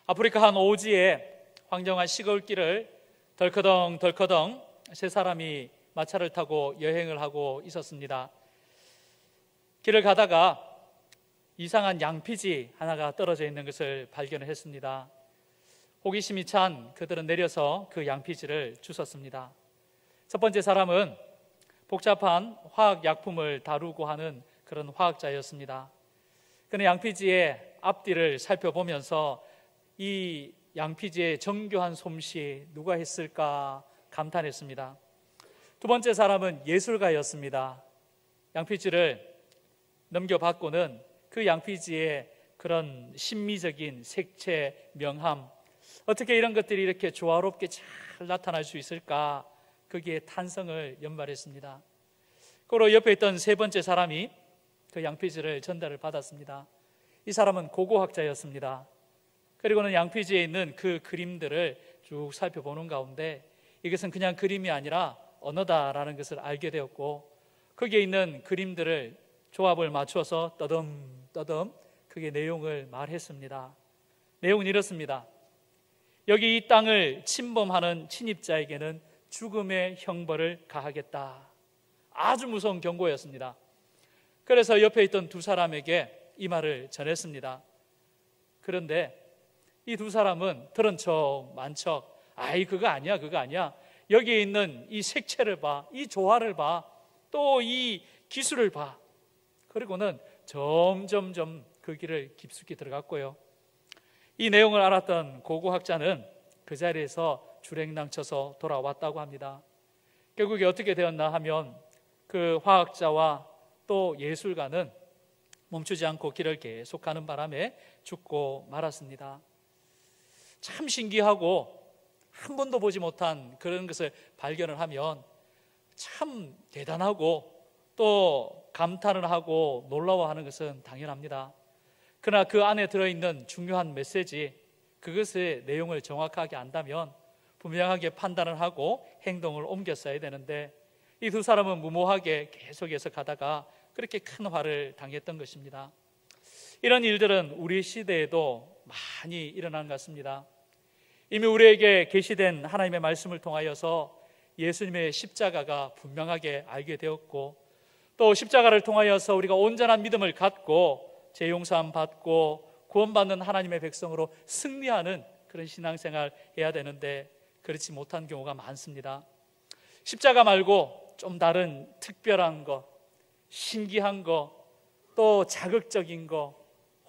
아프리카 한 오지에 황정한 시골길을 덜커덩 세 사람이 마차를 타고 여행을 하고 있었습니다. 길을 가다가 이상한 양피지 하나가 떨어져 있는 것을 발견을 했습니다. 호기심이 찬 그들은 내려서 그 양피지를 주웠습니다. 첫 번째 사람은 복잡한 화학약품을 다루고 하는 그런 화학자였습니다. 그는 양피지의 앞뒤를 살펴보면서 이 양피지의 정교한 솜씨 누가 했을까 감탄했습니다. 두 번째 사람은 예술가였습니다. 양피지를 넘겨받고는 그 양피지의 그런 심미적인 색채, 명암, 어떻게 이런 것들이 이렇게 조화롭게 잘 나타날 수 있을까, 거기에 탄성을 연발했습니다. 그리고 옆에 있던 세 번째 사람이 그 양피지를 전달을 받았습니다. 이 사람은 고고학자였습니다. 그리고는 양피지에 있는 그 그림들을 쭉 살펴보는 가운데 이것은 그냥 그림이 아니라 언어다라는 것을 알게 되었고, 거기에 있는 그림들을 조합을 맞춰서 떠듬떠듬 그게 내용을 말했습니다. 내용은 이렇습니다. 여기 이 땅을 침범하는 침입자에게는 죽음의 형벌을 가하겠다. 아주 무서운 경고였습니다. 그래서 옆에 있던 두 사람에게 이 말을 전했습니다. 그런데 이 두 사람은 들은 척 만 척, 아이 그거 아니야 여기에 있는 이 색채를 봐, 이 조화를 봐, 또 이 기술을 봐. 그리고는 점점점 그 길을 깊숙이 들어갔고요. 이 내용을 알았던 고고학자는 그 자리에서 주랭랑쳐서 돌아왔다고 합니다. 결국에 어떻게 되었나 하면 그 화학자와 또 예술가는 멈추지 않고 길을 계속가는 바람에 죽고 말았습니다. 참 신기하고 한 번도 보지 못한 그런 것을 발견을 하면 참 대단하고 또 감탄을 하고 놀라워하는 것은 당연합니다. 그러나 그 안에 들어있는 중요한 메시지, 그것의 내용을 정확하게 안다면 분명하게 판단을 하고 행동을 옮겼어야 되는데 이 두 사람은 무모하게 계속해서 가다가 그렇게 큰 화를 당했던 것입니다. 이런 일들은 우리 시대에도 많이 일어나는 것 같습니다. 이미 우리에게 계시된 하나님의 말씀을 통하여서 예수님의 십자가가 분명하게 알게 되었고, 또 십자가를 통하여서 우리가 온전한 믿음을 갖고 죄용서함 받고 구원받는 하나님의 백성으로 승리하는 그런 신앙생활 해야 되는데 그렇지 못한 경우가 많습니다. 십자가 말고 좀 다른 특별한 것, 신기한 것, 또 자극적인 것,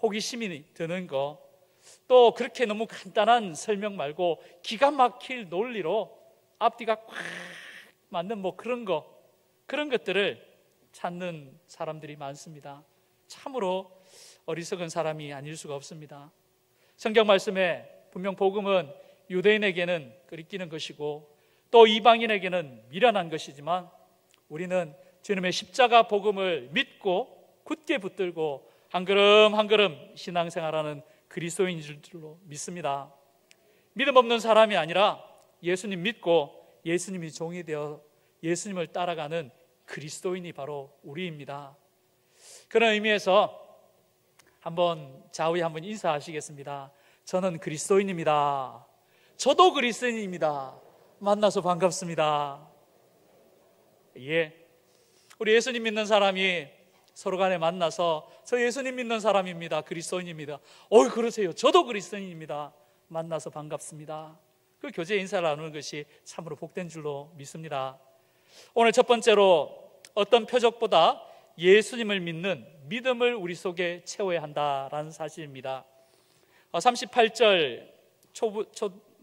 호기심이 드는 것, 또 그렇게 너무 간단한 설명 말고 기가 막힐 논리로 앞뒤가 꽉 맞는 그런 것들을 찾는 사람들이 많습니다. 참으로 어리석은 사람이 아닐 수가 없습니다. 성경 말씀에 분명 복음은 유대인에게는 끓이기는 것이고 또 이방인에게는 미련한 것이지만 우리는 주님의 십자가 복음을 믿고 굳게 붙들고 한 걸음 한 걸음 신앙생활하는 그리스도인인 줄로 믿습니다. 믿음 없는 사람이 아니라 예수님 믿고 예수님이 종이 되어 예수님을 따라가는 그리스도인이 바로 우리입니다. 그런 의미에서 한번 좌우에 한번 인사하시겠습니다. 저는 그리스도인입니다. 저도 그리스도인입니다. 만나서 반갑습니다. 예, 우리 예수님 믿는 사람이 서로 간에 만나서 저 예수님 믿는 사람입니다. 그리스도인입니다. 그러세요. 저도 그리스도인입니다. 만나서 반갑습니다. 그 교제 인사를 나누는 것이 참으로 복된 줄로 믿습니다. 오늘 첫 번째로 어떤 표적보다 예수님을 믿는 믿음을 우리 속에 채워야 한다라는 사실입니다. 38절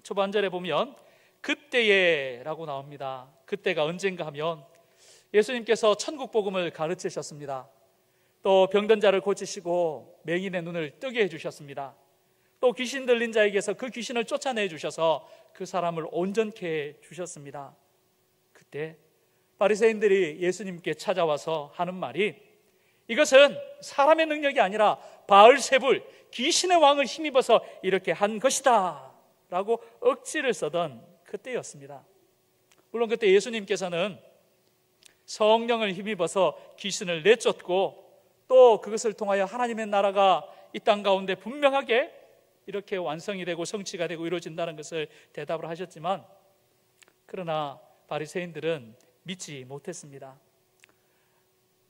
초반절에 보면 그때에 라고 나옵니다. 그때가 언젠가 하면 예수님께서 천국 복음을 가르치셨습니다. 또 병든 자를 고치시고 맹인의 눈을 뜨게 해주셨습니다. 또 귀신 들린 자에게서 그 귀신을 쫓아내 주셔서 그 사람을 온전케 해 주셨습니다. 그때 바리새인들이 예수님께 찾아와서 하는 말이 이것은 사람의 능력이 아니라 바알세불 귀신의 왕을 힘입어서 이렇게 한 것이다 라고 억지를 쓰던 그때였습니다. 물론 그때 예수님께서는 성령을 힘입어서 귀신을 내쫓고 또 그것을 통하여 하나님의 나라가 이 땅 가운데 분명하게 이렇게 완성이 되고 성취가 되고 이루어진다는 것을 대답을 하셨지만, 그러나 바리새인들은 믿지 못했습니다.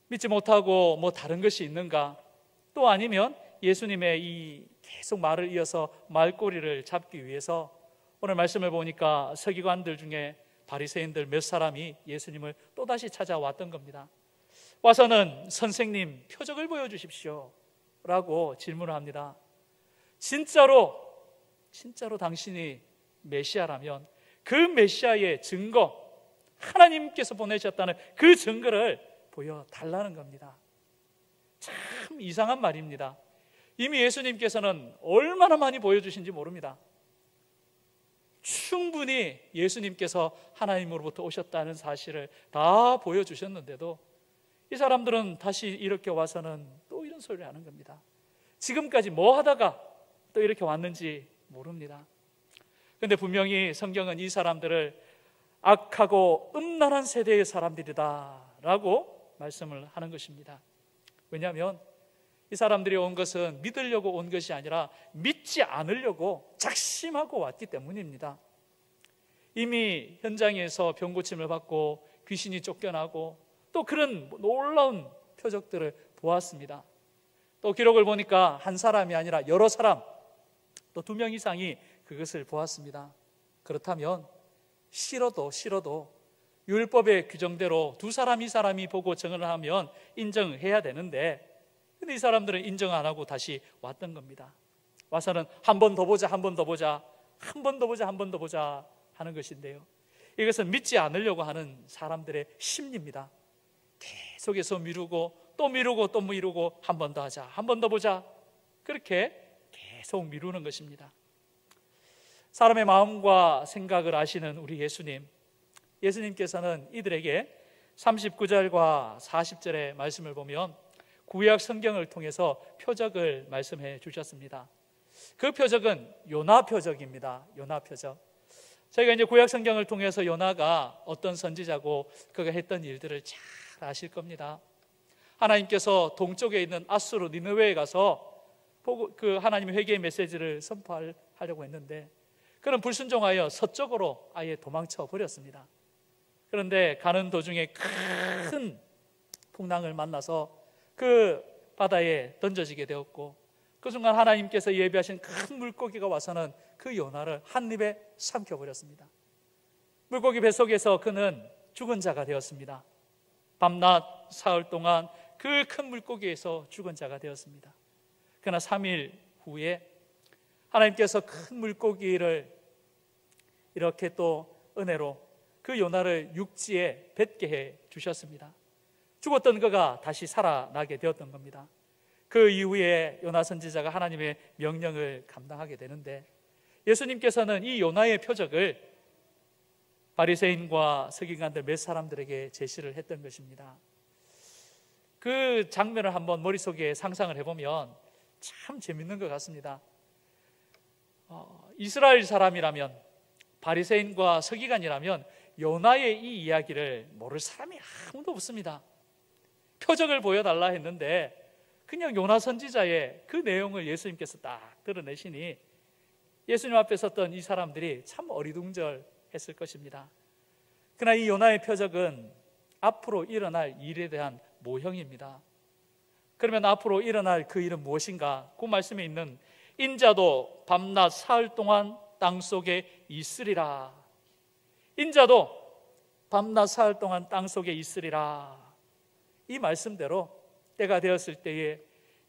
믿지 못하고 뭐 다른 것이 있는가, 또 아니면 예수님의 이 계속 말을 이어서 말꼬리를 잡기 위해서 오늘 말씀을 보니까 서기관들 중에 바리새인들 몇 사람이 예수님을 또다시 찾아왔던 겁니다. 와서는 선생님 표적을 보여주십시오 라고 질문을 합니다. 진짜로 당신이 메시아라면 그 메시아의 증거, 하나님께서 보내셨다는 그 증거를 보여달라는 겁니다. 참 이상한 말입니다. 이미 예수님께서는 얼마나 많이 보여주신지 모릅니다. 충분히 예수님께서 하나님으로부터 오셨다는 사실을 다 보여주셨는데도 이 사람들은 다시 이렇게 와서는 또 이런 소리를 하는 겁니다. 지금까지 뭐 하다가 또 이렇게 왔는지 모릅니다. 그런데 분명히 성경은 이 사람들을 악하고 음란한 세대의 사람들이다 라고 말씀을 하는 것입니다. 왜냐하면 이 사람들이 온 것은 믿으려고 온 것이 아니라 믿지 않으려고 작심하고 왔기 때문입니다. 이미 현장에서 병고침을 받고 귀신이 쫓겨나고 또 그런 놀라운 표적들을 보았습니다. 또 기록을 보니까 한 사람이 아니라 여러 사람, 또 2명 이상이 그것을 보았습니다. 그렇다면 싫어도 율법의 규정대로 2사람, 2사람이 보고 증언을 하면 인정해야 되는데, 근데 이 사람들은 인정 안 하고 다시 왔던 겁니다. 와서는 한 번 더 보자 하는 것인데요, 이것은 믿지 않으려고 하는 사람들의 심리입니다. 계속해서 미루고 또 한 번 더 하자, 한 번 더 보자, 그렇게 계속 미루는 것입니다. 사람의 마음과 생각을 아시는 우리 예수님께서는 이들에게 39절과 40절의 말씀을 보면 구약 성경을 통해서 표적을 말씀해 주셨습니다. 그 표적은 요나 표적입니다. 요나 표적. 저희가 이제 구약 성경을 통해서 요나가 어떤 선지자고 그가 했던 일들을 잘 아실 겁니다. 하나님께서 동쪽에 있는 아수르 니느웨에 가서 그 하나님의 회개의 메시지를 선포하려고 했는데, 그는 불순종하여 서쪽으로 아예 도망쳐 버렸습니다. 그런데 가는 도중에 큰 풍랑을 만나서 그 바다에 던져지게 되었고, 그 순간 하나님께서 예비하신 큰 물고기가 와서는 그 요나를 한 입에 삼켜버렸습니다. 물고기 뱃속에서 그는 죽은 자가 되었습니다. 밤낮 사흘 동안 그 큰 물고기에서 죽은 자가 되었습니다. 그러나 3일 후에 하나님께서 큰 물고기를 이렇게 또 은혜로 그 요나를 육지에 뱉게 해 주셨습니다. 죽었던 그가 다시 살아나게 되었던 겁니다. 그 이후에 요나 선지자가 하나님의 명령을 감당하게 되는데, 예수님께서는 이 요나의 표적을 바리새인과 서기관들 몇 사람들에게 제시를 했던 것입니다. 그 장면을 한번 머릿속에 상상을 해보면 참 재밌는 것 같습니다. 이스라엘 사람이라면, 바리새인과 서기관이라면 요나의 이 이야기를 모를 사람이 아무도 없습니다. 표적을 보여달라 했는데 그냥 요나 선지자의 그 내용을 예수님께서 딱 드러내시니 예수님 앞에 섰던 이 사람들이 참 어리둥절했을 것입니다. 그러나 이 요나의 표적은 앞으로 일어날 일에 대한 모형입니다. 그러면 앞으로 일어날 그 일은 무엇인가? 그 말씀에 있는 인자도 밤낮 사흘 동안 땅속에 있으리라. 인자도 밤낮 사흘 동안 땅속에 있으리라. 이 말씀대로 때가 되었을 때에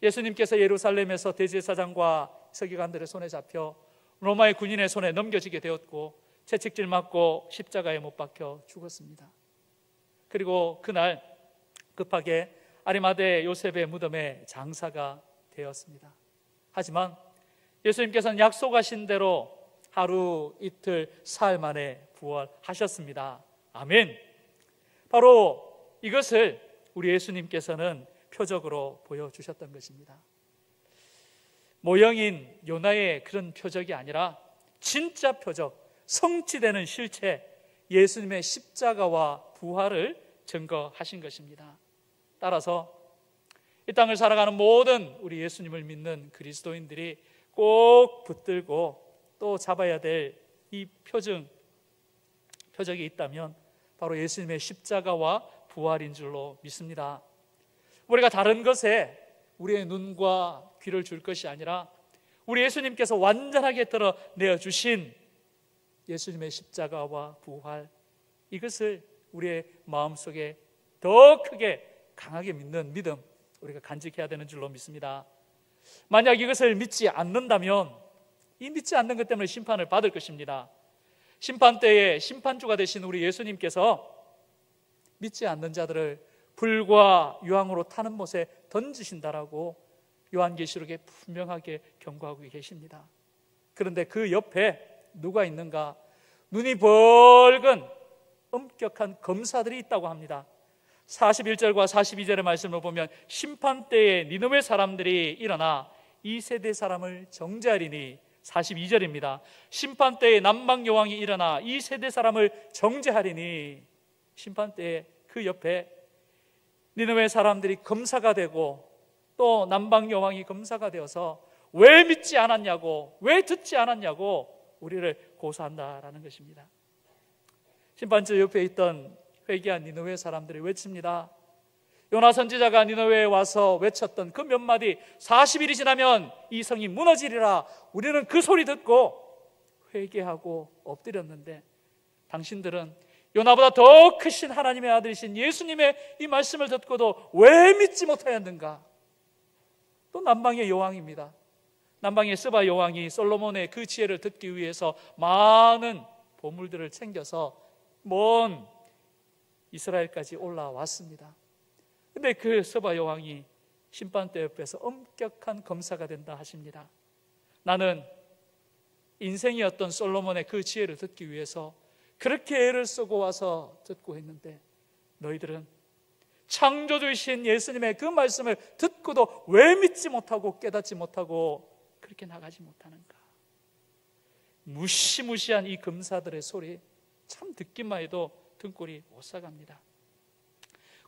예수님께서 예루살렘에서 대제사장과 서기관들의 손에 잡혀 로마의 군인의 손에 넘겨지게 되었고, 채찍질 맞고 십자가에 못 박혀 죽었습니다. 그리고 그날 급하게 아리마대 요셉의 무덤에 장사가 되었습니다. 하지만 예수님께서는 약속하신 대로 하루 이틀 사흘 만에 부활하셨습니다. 아멘. 바로 이것을 우리 예수님께서는 표적으로 보여주셨던 것입니다. 모형인 요나의 그런 표적이 아니라 진짜 표적, 성취되는 실체, 예수님의 십자가와 부활을 증거하신 것입니다. 따라서 이 땅을 살아가는 모든 우리 예수님을 믿는 그리스도인들이 꼭 붙들고 또 잡아야 될 이 표적이 있다면 바로 예수님의 십자가와 부활인 줄로 믿습니다. 우리가 다른 것에 우리의 눈과 귀를 줄 것이 아니라 우리 예수님께서 완전하게 드러내어 주신 예수님의 십자가와 부활, 이것을 우리의 마음속에 더 크게 강하게 믿는 믿음, 우리가 간직해야 되는 줄로 믿습니다. 만약 이것을 믿지 않는다면 이 믿지 않는 것 때문에 심판을 받을 것입니다. 심판 때에 심판주가 되신 우리 예수님께서 믿지 않는 자들을 불과 유황으로 타는 못에 던지신다라고 요한계시록에 분명하게 경고하고 계십니다. 그런데 그 옆에 누가 있는가? 눈이 벌건 엄격한 검사들이 있다고 합니다. 41절과 42절의 말씀을 보면 심판 때에 니느웨 사람들이 일어나 이 세대 사람을 정죄하리니, 42절입니다. 심판 때에 남방 여왕이 일어나 이 세대 사람을 정죄하리니, 심판 때에 그 옆에 니느웨 사람들이 검사가 되고 또 남방 여왕이 검사가 되어서 왜 믿지 않았냐고, 왜 듣지 않았냐고 우리를 고소한다라는 것입니다. 심판주 옆에 있던 회개한 니느웨 사람들이 외칩니다. 요나 선지자가 니느웨에 와서 외쳤던 그 몇 마디, 40일이 지나면 이 성이 무너지리라, 우리는 그 소리 듣고 회개하고 엎드렸는데 당신들은 요나보다 더 크신 하나님의 아들이신 예수님의 이 말씀을 듣고도 왜 믿지 못하였는가? 또 남방의 여왕입니다. 남방의 스바 여왕이 솔로몬의 그 지혜를 듣기 위해서 많은 보물들을 챙겨서 먼 이스라엘까지 올라왔습니다. 근데 그 스바 여왕이 심판대 옆에서 엄격한 검사가 된다 하십니다. 나는 인생이었던 솔로몬의 그 지혜를 듣기 위해서 그렇게 애를 쓰고 와서 듣고 있는데 너희들은 창조주이신 예수님의 그 말씀을 듣고도 왜 믿지 못하고 깨닫지 못하고 그렇게 나가지 못하는가? 무시무시한 이 검사들의 소리, 참 듣기만 해도 등골이 오싹합니다.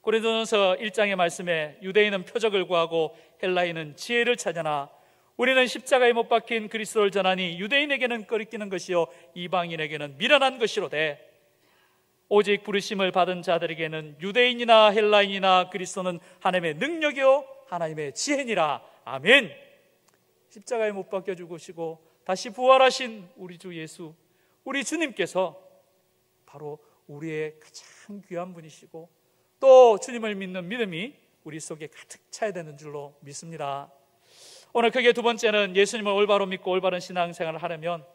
고린도전서 1장의 말씀에 유대인은 표적을 구하고 헬라인은 지혜를 찾으나 우리는 십자가에 못 박힌 그리스도를 전하니 유대인에게는 꺼리끼는 것이요 이방인에게는 미련한 것이로되 오직 부르심을 받은 자들에게는 유대인이나 헬라인이나 그리스도는 하나님의 능력이요 하나님의 지혜니라. 아멘. 십자가에 못 박혀 죽으시고 다시 부활하신 우리 주 예수, 우리 주님께서 바로 우리의 가장 귀한 분이시고 또 주님을 믿는 믿음이 우리 속에 가득 차야 되는 줄로 믿습니다. 오늘 크게 두 번째는 예수님을 올바로 믿고 올바른 신앙생활을 하려면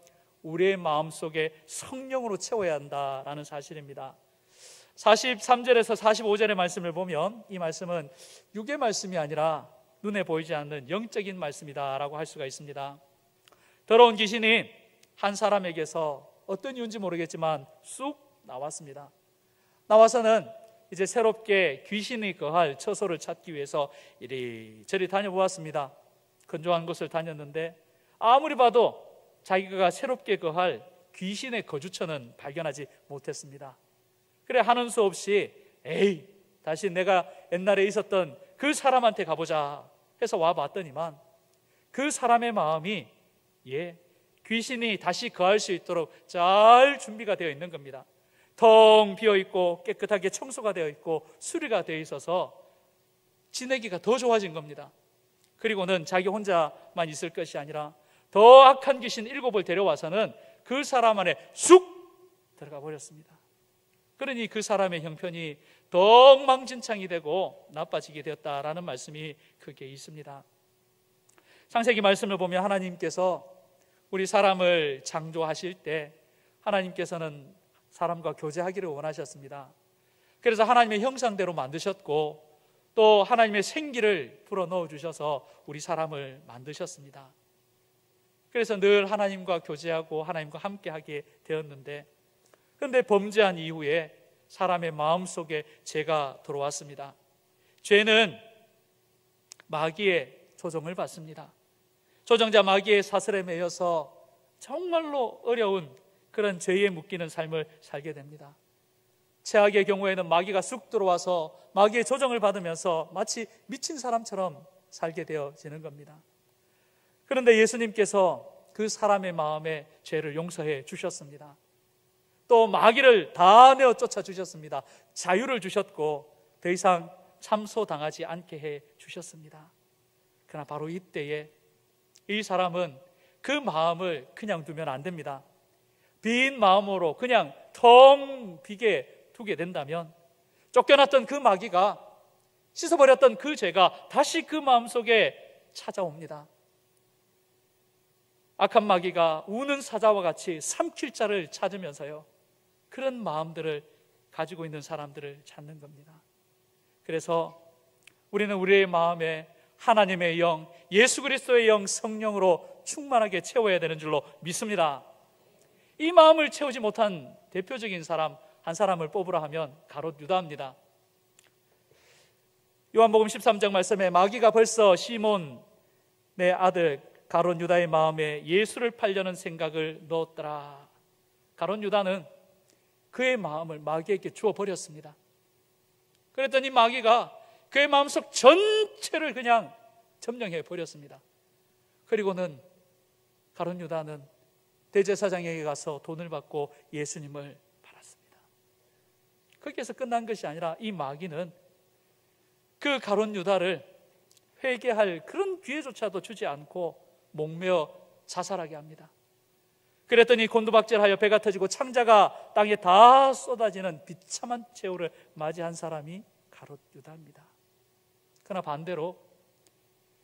우리의 마음속에 성령으로 채워야 한다라는 사실입니다. 43절에서 45절의 말씀을 보면 이 말씀은 육의 말씀이 아니라 눈에 보이지 않는 영적인 말씀이다라고 할 수가 있습니다. 더러운 귀신이 한 사람에게서 어떤 이유인지 모르겠지만 쑥 나왔습니다. 나와서는 이제 새롭게 귀신이 거할 처소를 찾기 위해서 이리저리 다녀보았습니다. 건조한 곳을 다녔는데 아무리 봐도 자기가 새롭게 거할 귀신의 거주처는 발견하지 못했습니다. 그래 하는 수 없이 에이 다시 내가 옛날에 있었던 그 사람한테 가보자 해서 와봤더니만 그 사람의 마음이 귀신이 다시 거할 수 있도록 잘 준비가 되어 있는 겁니다. 텅 비어있고 깨끗하게 청소가 되어 있고 수리가 되어 있어서 지내기가 더 좋아진 겁니다. 그리고는 자기 혼자만 있을 것이 아니라 더 악한 귀신 7을 데려와서는 그 사람 안에 쑥 들어가 버렸습니다. 그러니 그 사람의 형편이 더 엉망진창이 되고 나빠지게 되었다라는 말씀이 크게 있습니다. 창세기 말씀을 보면 하나님께서 우리 사람을 창조하실 때 하나님께서는 사람과 교제하기를 원하셨습니다. 그래서 하나님의 형상대로 만드셨고 또 하나님의 생기를 불어넣어 주셔서 우리 사람을 만드셨습니다. 그래서 늘 하나님과 교제하고 하나님과 함께하게 되었는데 그런데 범죄한 이후에 사람의 마음속에 죄가 들어왔습니다. 죄는 마귀의 조종을 받습니다. 조종자 마귀의 사슬에 매여서 정말로 어려운 그런 죄에 묶이는 삶을 살게 됩니다. 최악의 경우에는 마귀가 쑥 들어와서 마귀의 조정을 받으면서 마치 미친 사람처럼 살게 되어지는 겁니다. 그런데 예수님께서 그 사람의 마음에 죄를 용서해 주셨습니다. 또 마귀를 다 내어 쫓아 주셨습니다. 자유를 주셨고 더 이상 참소당하지 않게 해 주셨습니다. 그러나 바로 이때에 이 사람은 그 마음을 그냥 두면 안 됩니다. 빈 마음으로 그냥 텅 비게 두게 된다면 쫓겨났던 그 마귀가, 씻어버렸던 그 죄가 다시 그 마음속에 찾아옵니다. 악한 마귀가 우는 사자와 같이 삼킬 자를 찾으면서요, 그런 마음들을 가지고 있는 사람들을 찾는 겁니다. 그래서 우리는 우리의 마음에 하나님의 영, 예수 그리스도의 영, 성령으로 충만하게 채워야 되는 줄로 믿습니다. 이 마음을 채우지 못한 대표적인 사람 한 사람을 뽑으라 하면 가롯 유다입니다. 요한복음 13장 말씀에 마귀가 벌써 시몬의 아들 가롯 유다의 마음에 예수를 팔려는 생각을 넣었더라. 가롯 유다는 그의 마음을 마귀에게 주어버렸습니다. 그랬더니 마귀가 그의 마음속 전체를 그냥 점령해 버렸습니다. 그리고는 가롯 유다는 대제사장에게 가서 돈을 받고 예수님을 팔았습니다. 거기에서 끝난 것이 아니라 이 마귀는 그 가롯 유다를 회개할 그런 기회조차도 주지 않고 목매어 자살하게 합니다. 그랬더니 곤두박질하여 배가 터지고 창자가 땅에 다 쏟아지는 비참한 최후를 맞이한 사람이 가롯 유다입니다. 그러나 반대로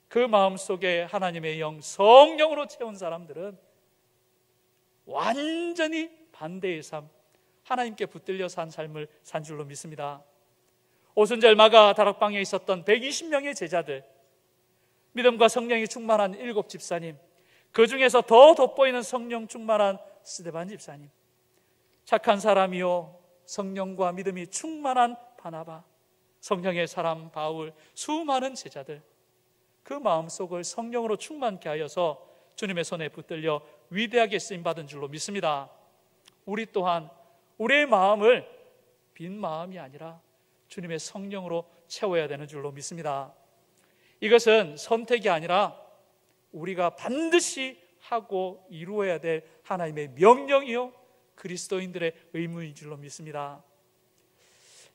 그 마음속에 하나님의 영, 성령으로 채운 사람들은 완전히 반대의 삶, 하나님께 붙들려 산 삶을 산 줄로 믿습니다. 오순절 마가 다락방에 있었던 120명의 제자들, 믿음과 성령이 충만한 7 집사님, 그 중에서 더 돋보이는 성령 충만한 스데반 집사님, 착한 사람이요 성령과 믿음이 충만한 바나바, 성령의 사람 바울, 수많은 제자들, 그 마음속을 성령으로 충만케 하여서 주님의 손에 붙들려 위대하게 쓰임받은 줄로 믿습니다. 우리 또한 우리의 마음을 빈 마음이 아니라 주님의 성령으로 채워야 되는 줄로 믿습니다. 이것은 선택이 아니라 우리가 반드시 하고 이루어야 될 하나님의 명령이요 그리스도인들의 의무인 줄로 믿습니다.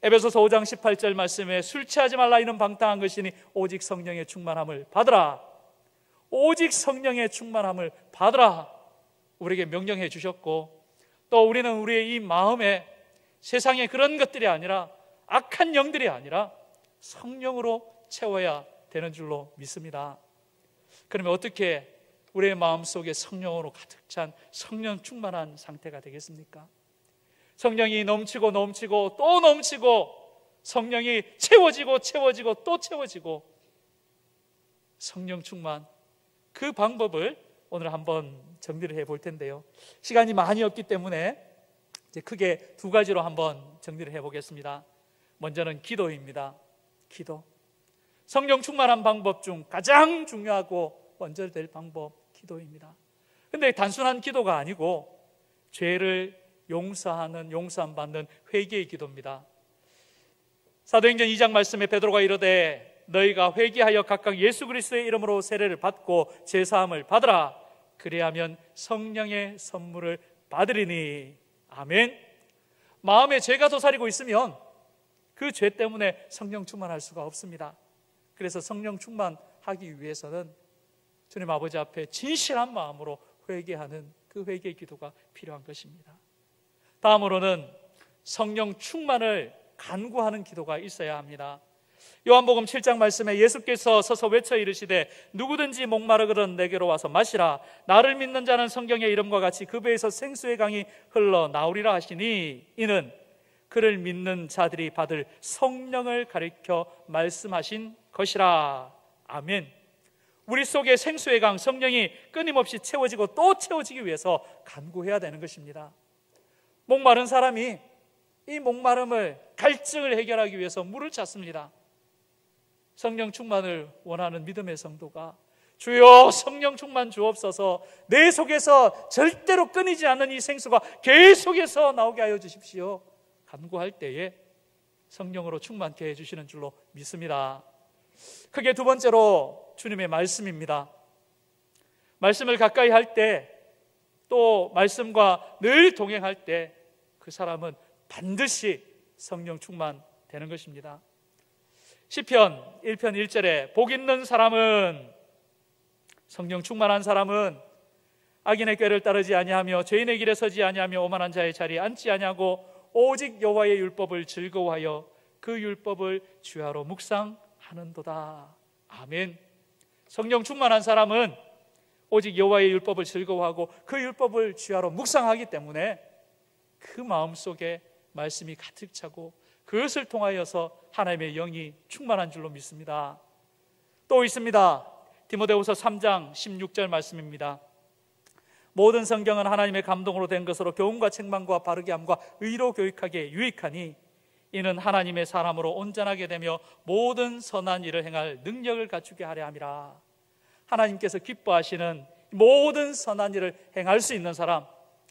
에베소서 5장 18절 말씀에 술 취하지 말라 이는 방탕한 것이니 오직 성령의 충만함을 받으라. 오직 성령의 충만함을 받으라 우리에게 명령해 주셨고, 또 우리는 우리의 이 마음에 세상의 그런 것들이 아니라, 악한 영들이 아니라 성령으로 채워야 되는 줄로 믿습니다. 그러면 어떻게 우리의 마음속에 성령으로 가득 찬 성령 충만한 상태가 되겠습니까? 성령이 넘치고 넘치고 또 넘치고, 성령이 채워지고 채워지고 또 채워지고, 성령 충만, 그 방법을 오늘 한번 정리를 해볼 텐데요, 시간이 많이 없기 때문에 이제 크게 2가지로 한번 정리를 해보겠습니다. 먼저는 기도입니다. 기도. 성령 충만한 방법 중 가장 중요하고 먼저 될 방법, 기도입니다. 그런데 단순한 기도가 아니고 죄를 용서함 받는 회개의 기도입니다. 사도행전 2장 말씀에 베드로가 이르되 너희가 회개하여 각각 예수 그리스도의 이름으로 세례를 받고 제사함을 받으라. 그리하면 성령의 선물을 받으리니. 아멘. 마음에 죄가 도사리고 있으면 그 죄 때문에 성령 충만할 수가 없습니다. 그래서 성령 충만하기 위해서는 주님 아버지 앞에 진실한 마음으로 회개하는 그 회개의 기도가 필요한 것입니다. 다음으로는 성령 충만을 간구하는 기도가 있어야 합니다. 요한복음 7장 말씀에 예수께서 서서 외쳐 이르시되 누구든지 목마르거든 내게로 와서 마시라. 나를 믿는 자는 성경의 이름과 같이 그 배에서 생수의 강이 흘러 나오리라 하시니, 이는 그를 믿는 자들이 받을 성령을 가리켜 말씀하신 것이라. 아멘. 우리 속에 생수의 강, 성령이 끊임없이 채워지고 또 채워지기 위해서 간구해야 되는 것입니다. 목마른 사람이 이 목마름을, 갈증을 해결하기 위해서 물을 찾습니다. 성령 충만을 원하는 믿음의 성도가 주여 성령 충만 주옵소서, 내 속에서 절대로 끊이지 않는 이 생수가 계속해서 나오게 하여 주십시오, 간구할 때에 성령으로 충만케 해주시는 줄로 믿습니다. 크게 2번째로 주님의 말씀입니다. 말씀을 가까이 할 때, 또 말씀과 늘 동행할 때 그 사람은 반드시 성령 충만되는 것입니다. 시편 1편 1절에 복 있는 사람은, 성령 충만한 사람은 악인의 꾀를 따르지 아니하며 죄인의 길에 서지 아니하며 오만한 자의 자리에 앉지 아니하고 오직 여호와의 율법을 즐거워하여 그 율법을 주야로 묵상하는도다. 아멘. 성령 충만한 사람은 오직 여호와의 율법을 즐거워하고 그 율법을 주야로 묵상하기 때문에 그 마음속에 말씀이 가득 차고 그것을 통하여서 하나님의 영이 충만한 줄로 믿습니다. 또 있습니다. 디모데후서 3장 16절 말씀입니다. 모든 성경은 하나님의 감동으로 된 것으로 교훈과 책망과 바르게 함과 의로 교육하기에 유익하니 이는 하나님의 사람으로 온전하게 되며 모든 선한 일을 행할 능력을 갖추게 하려 함이라. 하나님께서 기뻐하시는 모든 선한 일을 행할 수 있는 사람,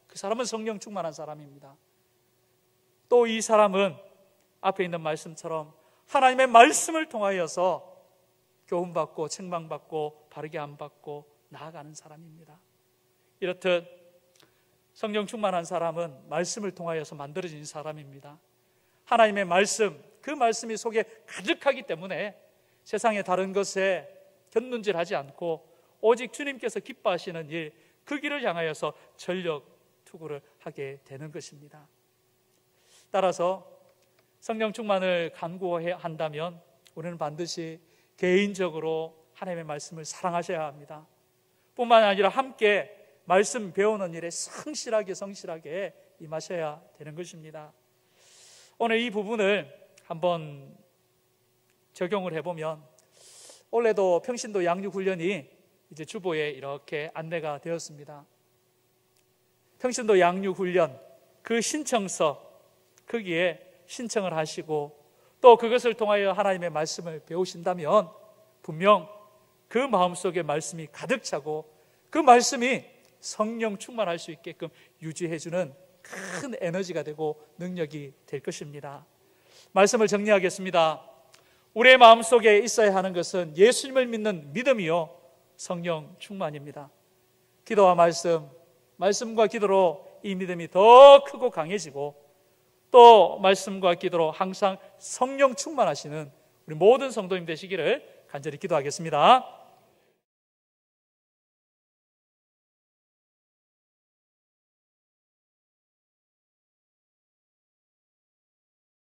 그 사람은 성령 충만한 사람입니다. 또 이 사람은 앞에 있는 말씀처럼 하나님의 말씀을 통하여서 교훈받고 책망받고 바르게 함받고 나아가는 사람입니다. 이렇듯 성령 충만한 사람은 말씀을 통하여서 만들어진 사람입니다. 하나님의 말씀, 그 말씀이 속에 가득하기 때문에 세상의 다른 것에 견눈질하지 않고 오직 주님께서 기뻐하시는 일, 그 길을 향하여서 전력 투구를 하게 되는 것입니다. 따라서 성령 충만을 간구해야 한다면 우리는 반드시 개인적으로 하나님의 말씀을 사랑하셔야 합니다. 뿐만 아니라 함께 말씀 배우는 일에 성실하게 임하셔야 되는 것입니다. 오늘 이 부분을 한번 적용을 해보면, 올해도 평신도 양육훈련이 이제 주보에 이렇게 안내가 되었습니다. 평신도 양육훈련 그 신청서, 거기에 신청을 하시고 또 그것을 통하여 하나님의 말씀을 배우신다면 분명 그 마음속에 말씀이 가득 차고 그 말씀이 성령 충만할 수 있게끔 유지해주는 큰 에너지가 되고 능력이 될 것입니다. 말씀을 정리하겠습니다. 우리의 마음속에 있어야 하는 것은 예수님을 믿는 믿음이요 성령 충만입니다. 기도와 말씀과 기도로 이 믿음이 더 크고 강해지고 또 말씀과 기도로 항상 성령 충만하시는 우리 모든 성도님 되시기를 간절히 기도하겠습니다.